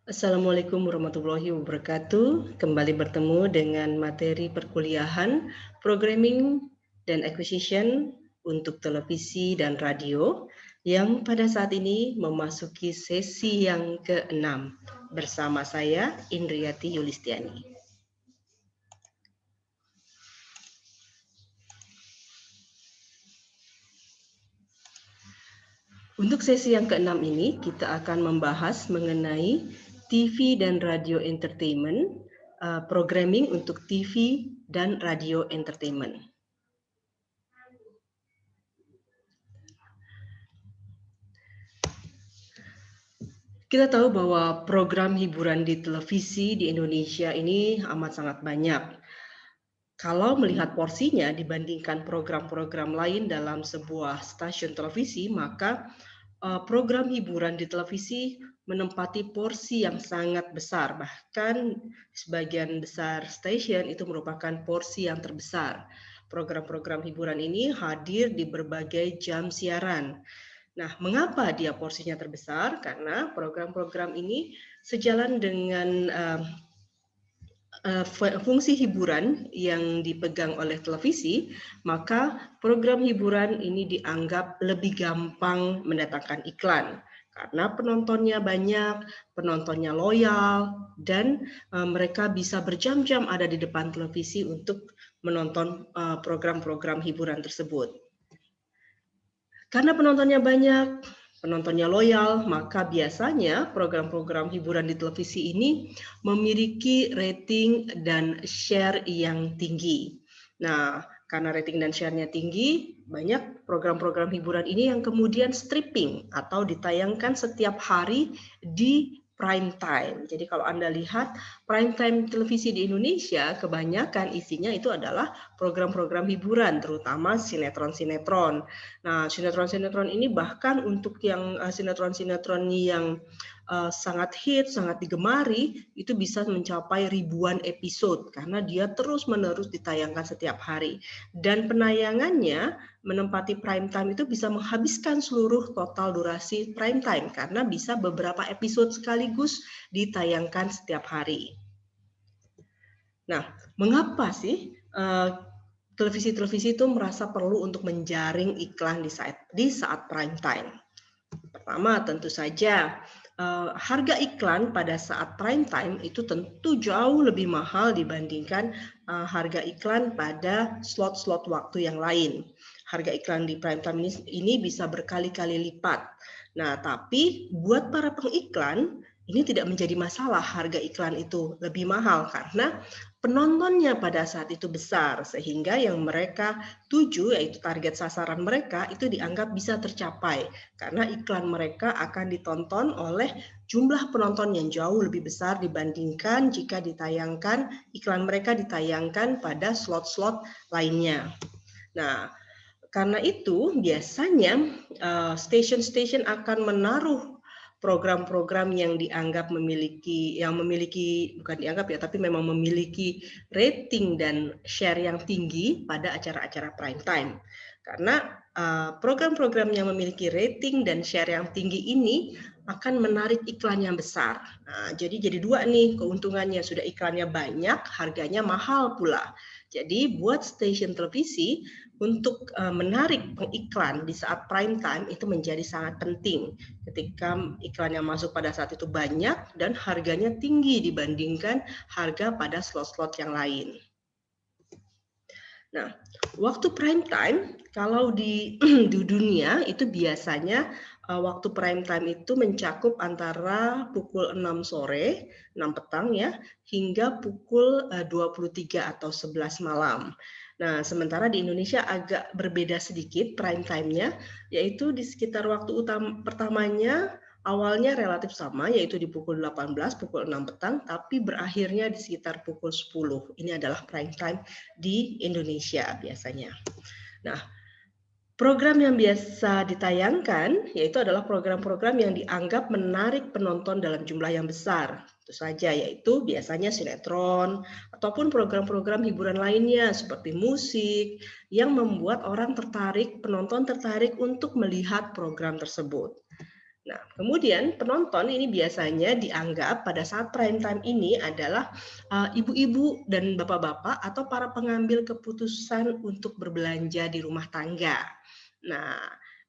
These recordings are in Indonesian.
Assalamualaikum warahmatullahi wabarakatuh. Kembali bertemu dengan materi perkuliahan Programming dan Acquisition untuk televisi dan radio yang pada saat ini memasuki sesi yang ke-6 bersama saya Indriati Yulistiani. Untuk sesi yang ke-6 ini kita akan membahas mengenai TV dan radio entertainment, programming untuk TV dan radio entertainment. Kita tahu bahwa program hiburan di televisi di Indonesia ini amat sangat banyak. Kalau melihat porsinya dibandingkan program-program lain dalam sebuah stasiun televisi, maka program hiburan di televisi menempati porsi yang sangat besar. Bahkan sebagian besar stasiun itu merupakan porsi yang terbesar. Program-program hiburan ini hadir di berbagai jam siaran. Nah, mengapa dia porsinya terbesar? Karena program-program ini sejalan dengan fungsi hiburan yang dipegang oleh televisi, maka program hiburan ini dianggap lebih gampang mendatangkan iklan karena penontonnya banyak, penontonnya loyal, dan mereka bisa berjam-jam ada di depan televisi untuk menonton program-program hiburan tersebut. Karena penontonnya banyak, penontonnya loyal, maka biasanya program-program hiburan di televisi ini memiliki rating dan share yang tinggi. Nah, karena rating dan share-nya tinggi, banyak program-program hiburan ini yang kemudian stripping atau ditayangkan setiap hari di prime time. Jadi kalau Anda lihat prime time televisi di Indonesia, kebanyakan isinya itu adalah program-program hiburan, terutama sinetron-sinetron. Nah, sinetron-sinetron ini bahkan untuk yang sinetron-sinetron yang sangat hit, sangat digemari, itu bisa mencapai ribuan episode karena dia terus-menerus ditayangkan setiap hari. Dan penayangannya menempati prime time itu bisa menghabiskan seluruh total durasi prime time karena bisa beberapa episode sekaligus ditayangkan setiap hari. Nah, mengapa sih televisi-televisi itu merasa perlu untuk menjaring iklan di saat prime time? Pertama, tentu saja harga iklan pada saat prime time itu tentu jauh lebih mahal dibandingkan harga iklan pada slot-slot waktu yang lain. Harga iklan di prime time ini bisa berkali-kali lipat. Nah, tapi buat para pengiklan ini tidak menjadi masalah harga iklan itu lebih mahal karena penontonnya pada saat itu besar sehingga yang mereka tuju yaitu target sasaran mereka itu dianggap bisa tercapai karena iklan mereka akan ditonton oleh jumlah penonton yang jauh lebih besar dibandingkan jika ditayangkan iklan mereka ditayangkan pada slot-slot lainnya. Nah, karena itu biasanya stasiun-stasiun akan menaruh program-program yang memiliki bukan dianggap ya, tapi memang memiliki rating dan share yang tinggi pada acara-acara prime time. Karena program-program yang memiliki rating dan share yang tinggi ini akan menarik iklan yang besar. Nah, jadi dua nih keuntungannya, sudah iklannya banyak, harganya mahal pula. Jadi buat stasiun televisi untuk menarik pengiklan di saat prime time itu menjadi sangat penting ketika iklan yang masuk pada saat itu banyak dan harganya tinggi dibandingkan harga pada slot-slot yang lain. Nah, waktu prime time kalau di dunia itu biasanya waktu prime time itu mencakup antara pukul 6 sore, 6 petang ya, hingga pukul 23 atau 11 malam. Nah, sementara di Indonesia agak berbeda sedikit prime time-nya, yaitu di sekitar waktu pertamanya awalnya relatif sama, yaitu di pukul 18, pukul 6 petang, tapi berakhirnya di sekitar pukul 10. Ini adalah prime time di Indonesia biasanya. Nah, program yang biasa ditayangkan yaitu adalah program-program yang dianggap menarik penonton dalam jumlah yang besar. Itu saja, yaitu biasanya sinetron ataupun program-program hiburan lainnya seperti musik yang membuat orang tertarik, penonton tertarik untuk melihat program tersebut. Nah, kemudian penonton ini biasanya dianggap pada saat prime time ini adalah ibu-ibu dan bapak-bapak atau para pengambil keputusan untuk berbelanja di rumah tangga. Nah,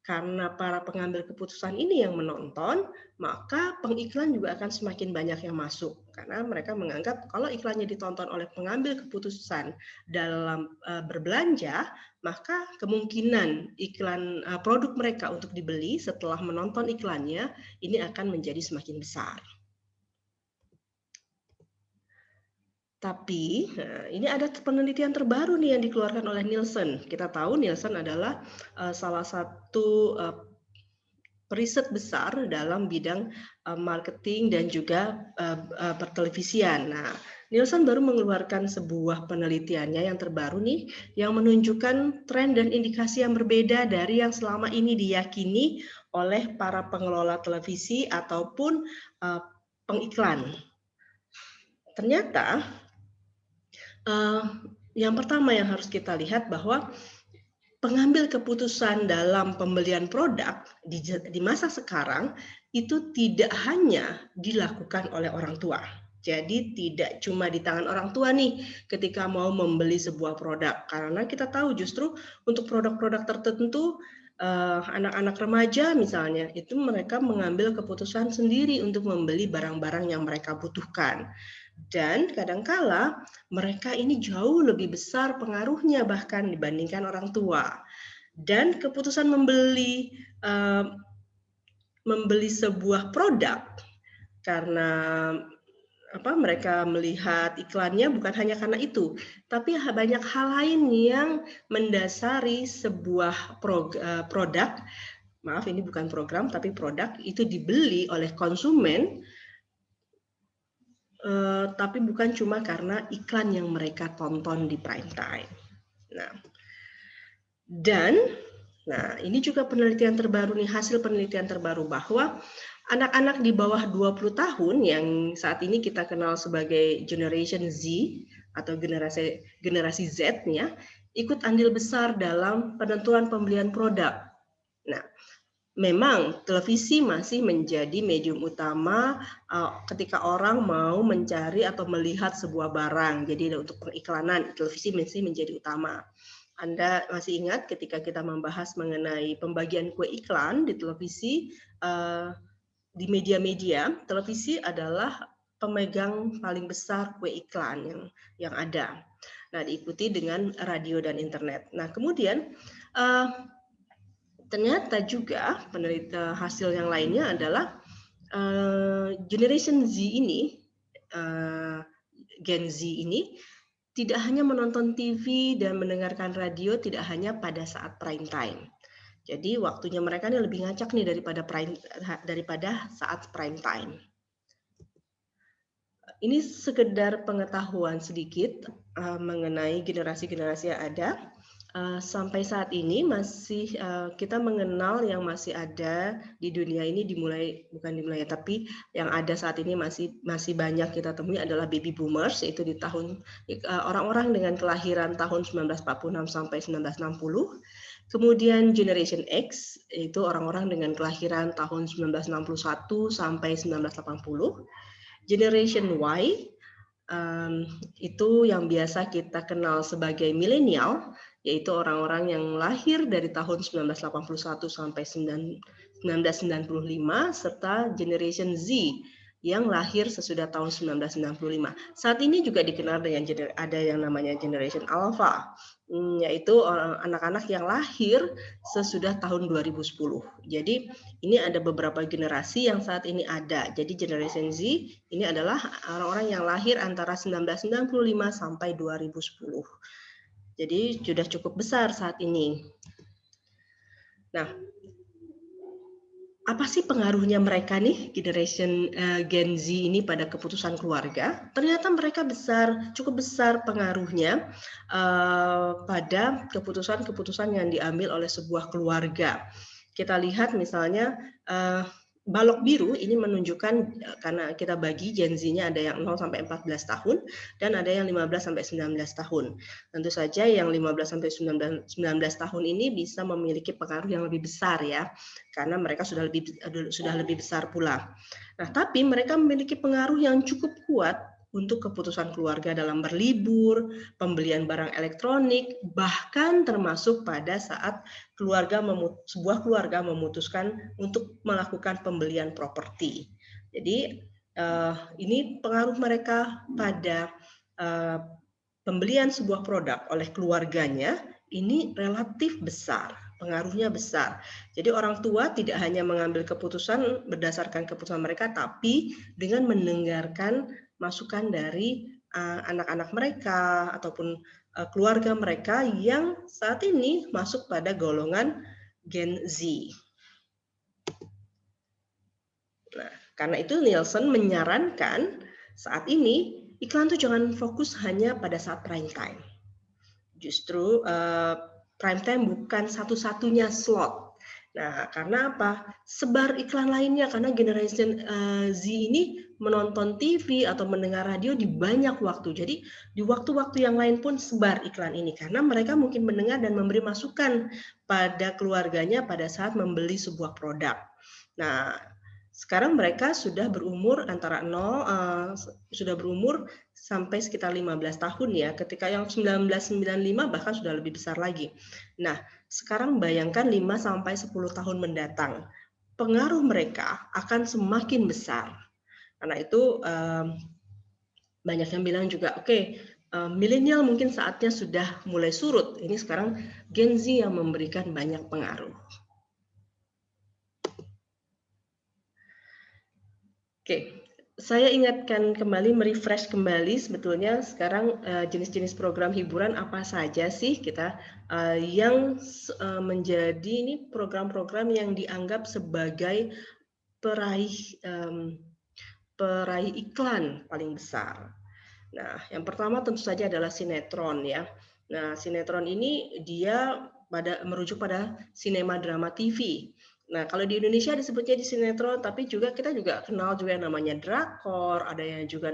karena para pengambil keputusan ini yang menonton, maka pengiklan juga akan semakin banyak yang masuk. Karena mereka menganggap kalau iklannya ditonton oleh pengambil keputusan dalam berbelanja, maka kemungkinan iklan produk mereka untuk dibeli setelah menonton iklannya ini akan menjadi semakin besar. Tapi ini ada penelitian terbaru nih yang dikeluarkan oleh Nielsen. Kita tahu Nielsen adalah salah satu riset besar dalam bidang marketing dan juga pertelevisian. Nah, Nielsen baru mengeluarkan sebuah penelitiannya yang terbaru nih, yang menunjukkan tren dan indikasi yang berbeda dari yang selama ini diyakini oleh para pengelola televisi ataupun pengiklan. Ternyata yang pertama yang harus kita lihat bahwa pengambil keputusan dalam pembelian produk di masa sekarang itu tidak hanya dilakukan oleh orang tua. Jadi tidak cuma di tangan orang tua nih ketika mau membeli sebuah produk. Karena kita tahu justru untuk produk-produk tertentu anak-anak remaja misalnya itu mereka mengambil keputusan sendiri untuk membeli barang-barang yang mereka butuhkan. Dan kadangkala mereka ini jauh lebih besar pengaruhnya bahkan dibandingkan orang tua. Dan keputusan membeli sebuah produk karena mereka melihat iklannya bukan hanya karena itu, tapi banyak hal lain yang mendasari sebuah produk. Maaf, ini bukan program, tapi produk itu dibeli oleh konsumen. Tapi bukan cuma karena iklan yang mereka tonton di prime time. Nah, ini juga penelitian terbaru nih, hasil penelitian terbaru bahwa anak-anak di bawah 20 tahun yang saat ini kita kenal sebagai Generation Z atau generasi Z ya, ikut andil besar dalam penentuan pembelian produk. Nah, memang televisi masih menjadi medium utama ketika orang mau mencari atau melihat sebuah barang. Jadi untuk periklanan, televisi masih menjadi utama. Anda masih ingat ketika kita membahas mengenai pembagian kue iklan di televisi, di media-media, televisi adalah pemegang paling besar kue iklan yang ada. Nah, diikuti dengan radio dan internet. Nah, kemudian ternyata juga penelitian hasil yang lainnya adalah Generation Z ini, Gen Z ini tidak hanya menonton TV dan mendengarkan radio tidak hanya pada saat prime time. Jadi waktunya mereka ini lebih ngacak nih daripada saat prime time. Ini sekedar pengetahuan sedikit mengenai generasi-generasi yang ada. Sampai saat ini masih kita mengenal yang masih ada di dunia ini tapi yang ada saat ini masih banyak kita temui adalah baby boomers, yaitu di tahun orang-orang dengan kelahiran tahun 1946 sampai 1960. Kemudian Generation X, itu orang-orang dengan kelahiran tahun 1961 sampai 1980. Generation Y itu yang biasa kita kenal sebagai milenial, yaitu orang-orang yang lahir dari tahun 1981 sampai 1995, serta Generation Z yang lahir sesudah tahun 1995. Saat ini juga dikenal dengan ada yang namanya Generation Alpha, yaitu anak-anak yang lahir sesudah tahun 2010. Jadi ini ada beberapa generasi yang saat ini ada. Jadi Generation Z ini adalah orang-orang yang lahir antara 1995 sampai 2010. Jadi sudah cukup besar saat ini. Nah, apa sih pengaruhnya mereka nih, generation Gen Z ini pada keputusan keluarga? Ternyata mereka cukup besar pengaruhnya pada keputusan-keputusan yang diambil oleh sebuah keluarga. Kita lihat misalnya balok biru ini menunjukkan, karena kita bagi Gen Z-nya ada yang 0 sampai 14 tahun dan ada yang 15 sampai 19 tahun. Tentu saja yang 15 sampai 19 tahun ini bisa memiliki pengaruh yang lebih besar ya, karena mereka sudah lebih besar pula. Nah, tapi mereka memiliki pengaruh yang cukup kuat untuk keputusan keluarga dalam berlibur, pembelian barang elektronik, bahkan termasuk pada saat sebuah keluarga memutuskan untuk melakukan pembelian properti. Jadi ini pengaruh mereka pada pembelian sebuah produk oleh keluarganya ini relatif besar, pengaruhnya besar. Jadi orang tua tidak hanya mengambil keputusan berdasarkan keputusan mereka, tapi dengan mendengarkan masukan dari anak-anak mereka ataupun keluarga mereka yang saat ini masuk pada golongan Gen Z. Nah, karena itu Nielsen menyarankan saat ini iklan tuh jangan fokus hanya pada saat prime time. Justru prime time bukan satu-satunya slot. Nah, karena apa? Sebar iklan lainnya, karena generasi Z ini menonton TV atau mendengar radio di banyak waktu. Jadi di waktu-waktu yang lain pun sebar iklan ini, karena mereka mungkin mendengar dan memberi masukan pada keluarganya pada saat membeli sebuah produk. Nah, sekarang mereka sudah berumur antara 0 sudah berumur sampai sekitar 15 tahun ya. Ketika yang 1995 bahkan sudah lebih besar lagi. Nah, sekarang bayangkan 5 sampai 10 tahun mendatang. Pengaruh mereka akan semakin besar. Karena itu banyak yang bilang juga, oke, milenial mungkin saatnya sudah mulai surut. Ini sekarang Gen Z yang memberikan banyak pengaruh. Oke, saya ingatkan kembali, merefresh kembali sebetulnya sekarang jenis-jenis program hiburan apa saja sih kita yang menjadi ini program-program yang dianggap sebagai peraih iklan paling besar. Nah, yang pertama tentu saja adalah sinetron ya. Nah, sinetron ini dia merujuk pada sinema drama TV. Nah, kalau di Indonesia disebutnya di sinetron, tapi kita juga kenal juga yang namanya drakor, ada yang juga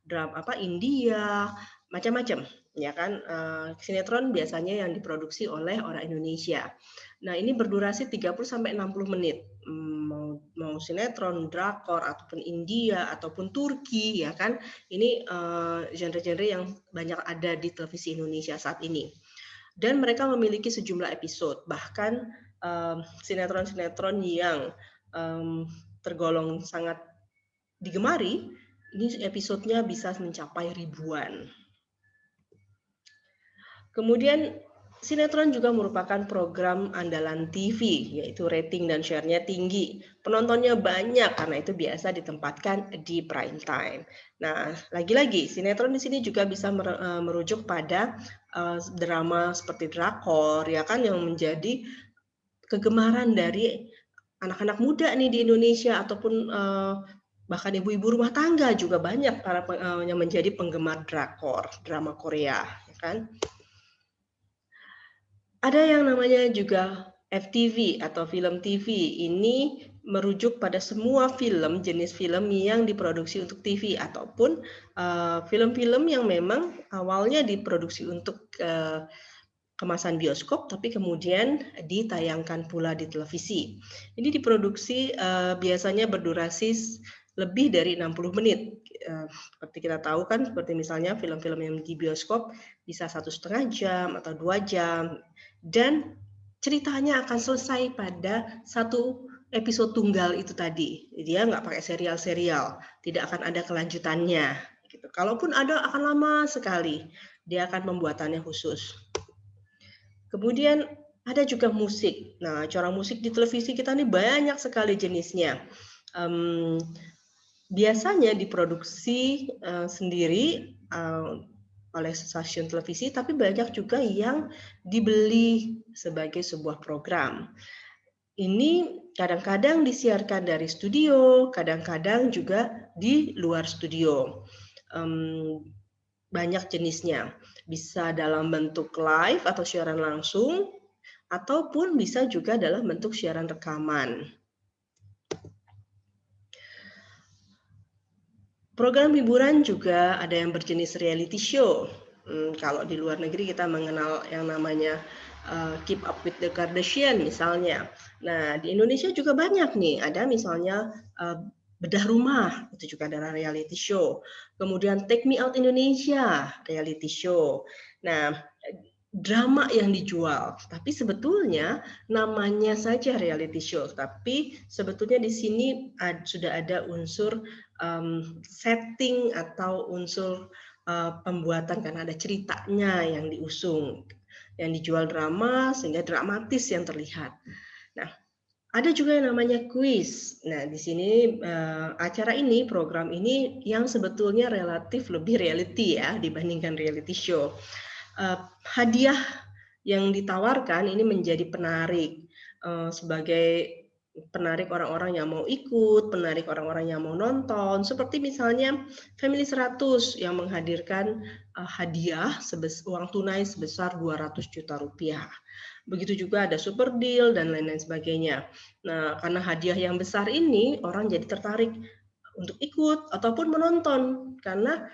drama India, macam-macam, ya kan? Sinetron biasanya yang diproduksi oleh orang Indonesia. Nah, ini berdurasi 30 sampai 60 menit. Mau sinetron, drakor ataupun India ataupun Turki, ya kan? Ini genre-genre yang banyak ada di televisi Indonesia saat ini. Dan mereka memiliki sejumlah episode, bahkan sinetron-sinetron yang tergolong sangat digemari, ini episodenya bisa mencapai ribuan. Kemudian sinetron juga merupakan program andalan TV, yaitu rating dan share-nya tinggi. Penontonnya banyak karena itu biasa ditempatkan di prime time. Nah, lagi-lagi sinetron di sini juga bisa merujuk pada drama seperti drakor, ya kan, yang menjadi kegemaran dari anak-anak muda nih di Indonesia ataupun bahkan ibu-ibu rumah tangga juga banyak yang menjadi penggemar drakor, drama Korea, ya kan? Ada yang namanya juga FTV atau film TV. Ini merujuk pada semua film, jenis film yang diproduksi untuk TV ataupun film-film yang memang awalnya diproduksi untuk kemasan bioskop, tapi kemudian ditayangkan pula di televisi. Ini diproduksi biasanya berdurasi lebih dari 60 menit. Seperti kita tahu kan, seperti misalnya film-film yang di bioskop bisa 1,5 jam atau 2 jam. Dan ceritanya akan selesai pada satu episode tunggal itu tadi. Dia nggak pakai serial-serial, tidak akan ada kelanjutannya. Gitu. Kalaupun ada, akan lama sekali. Dia akan pembuatannya khusus. Kemudian ada juga musik. Nah, acara musik di televisi kita ini banyak sekali jenisnya. Biasanya diproduksi sendiri oleh stasiun televisi, tapi banyak juga yang dibeli sebagai sebuah program. Ini kadang-kadang disiarkan dari studio, kadang-kadang juga di luar studio. Banyak jenisnya. Bisa dalam bentuk live atau siaran langsung, ataupun bisa juga dalam bentuk siaran rekaman. Program hiburan juga ada yang berjenis reality show. Kalau di luar negeri kita mengenal yang namanya Keep Up with the Kardashian misalnya. Nah, di Indonesia juga banyak nih. Ada misalnya Bedah Rumah, itu juga adalah reality show. Kemudian Take Me Out Indonesia, reality show. Nah, drama yang dijual, tapi sebetulnya namanya saja reality show, tapi sebetulnya di sini sudah ada unsur setting atau unsur pembuatan karena ada ceritanya yang diusung, yang dijual drama sehingga dramatis yang terlihat. Nah, ada juga yang namanya kuis. Nah, di sini acara ini, program ini yang sebetulnya relatif lebih reality ya dibandingkan reality show. Hadiah yang ditawarkan ini menjadi penarik sebagai penarik orang-orang yang mau ikut, penarik orang-orang yang mau nonton, seperti misalnya Family 100 yang menghadirkan hadiah uang tunai sebesar 200 juta rupiah. Begitu juga ada Super Deal dan lain-lain sebagainya. Nah, karena hadiah yang besar ini, orang jadi tertarik untuk ikut ataupun menonton karena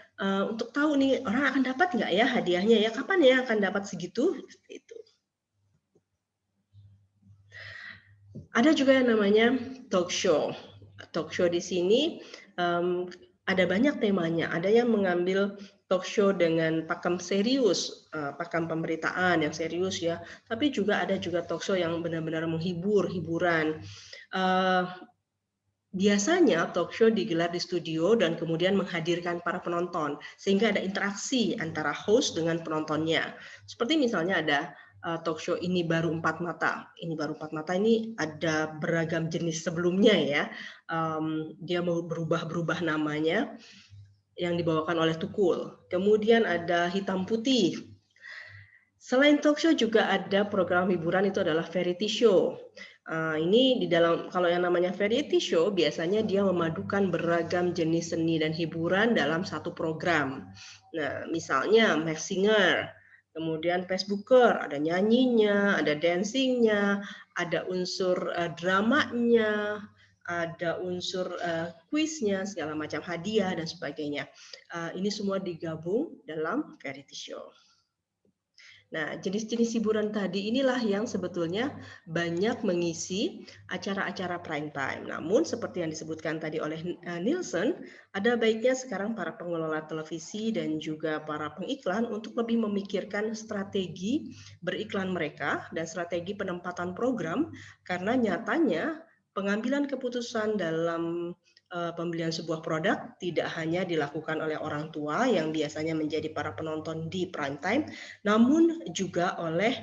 untuk tahu nih orang akan dapat nggak ya hadiahnya ya, kapan ya akan dapat segitu, itu. Ada juga yang namanya talk show. Talk show di sini ada banyak temanya. Ada yang mengambil talk show dengan pakem serius, pakem pemberitaan yang serius ya. Tapi juga ada juga talk show yang benar-benar menghibur, hiburan. Biasanya talk show digelar di studio dan kemudian menghadirkan para penonton sehingga ada interaksi antara host dengan penontonnya. Seperti misalnya ada talk show Ini Baru Empat Mata. Ini Baru Empat Mata ini ada beragam jenis sebelumnya ya. Dia mau berubah-berubah namanya yang dibawakan oleh Tukul. Kemudian ada Hitam Putih. Selain talk show juga ada program hiburan, itu adalah variety show. Ini di dalam, kalau yang namanya variety show biasanya dia memadukan beragam jenis seni dan hiburan dalam satu program. Nah, misalnya Masked Singer, kemudian Facebooker, ada nyanyinya, ada dancingnya, ada unsur dramanya, ada unsur kuisnya, segala macam hadiah dan sebagainya. Ini semua digabung dalam variety show. Nah, jenis-jenis hiburan tadi inilah yang sebetulnya banyak mengisi acara-acara prime time. Namun seperti yang disebutkan tadi oleh Nielsen, ada baiknya sekarang para pengelola televisi dan juga para pengiklan untuk lebih memikirkan strategi beriklan mereka dan strategi penempatan program, karena nyatanya pengambilan keputusan dalam pembelian sebuah produk tidak hanya dilakukan oleh orang tua yang biasanya menjadi para penonton di prime time, namun juga oleh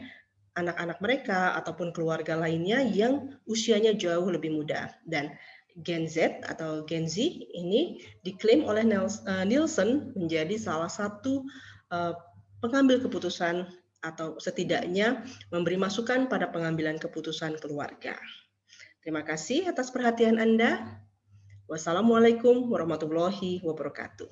anak-anak mereka ataupun keluarga lainnya yang usianya jauh lebih muda. Dan Gen Z atau Gen Z ini diklaim oleh Nielsen menjadi salah satu pengambil keputusan atau setidaknya memberi masukan pada pengambilan keputusan keluarga. Terima kasih atas perhatian Anda. Wassalamualaikum warahmatullahi wabarakatuh.